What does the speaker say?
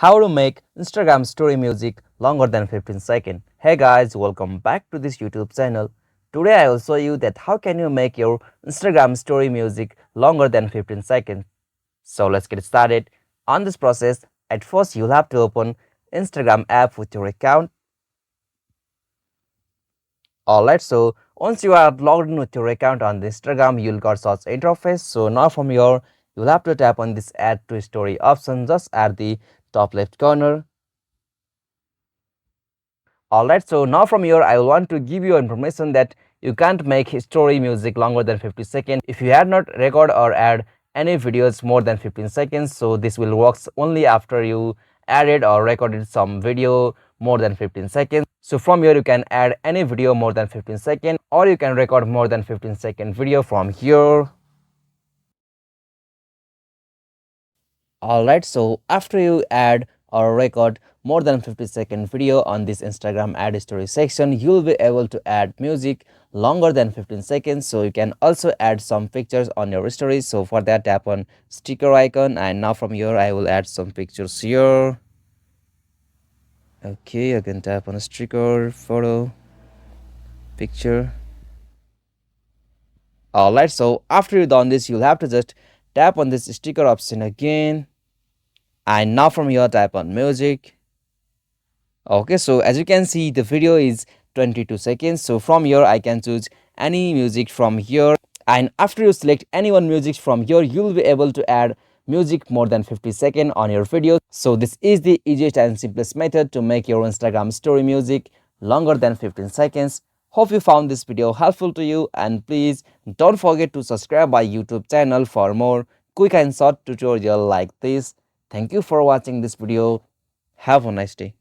How to make Instagram story music longer than 15 seconds. Hey guys, welcome back to this YouTube channel. Today I will show you that how can you make your Instagram story music longer than 15 seconds. So let's get started. On this process, at first you'll have to open Instagram app with your account. Alright, so once you are logged in with your account on the Instagram, you'll got such interface. So now from here, you'll have to tap on this add to story option just at the top left corner. Alright, so now from here I want to give you information that you can't make story music longer than 50 seconds if you had not record or add any videos more than 15 seconds. So this will work only after you added or recorded some video more than 15 seconds. So from here you can add any video more than 15 seconds or you can record more than 15-second video from here. Alright, so after you add or record more than 50-second video on this Instagram ad story section, you will be able to add music longer than 15 seconds. So you can also add some pictures on your stories. So for that, tap on sticker icon, and now from here I will add some pictures here. Okay, I can tap on a sticker, photo, picture. Alright, so after you done this, you'll have to just tap on this sticker option again, and now from here type on music. Okay, so as you can see, the video is 22 seconds. So from here I can choose any music from here, and after you select any one music from here, you will be able to add music more than 50 seconds on your video. So this is the easiest and simplest method to make your Instagram story music longer than 15 seconds. Hope you found this video helpful to you, and please don't forget to subscribe my YouTube channel for more quick and short tutorial like this. Thank you for watching this video. Have a nice day.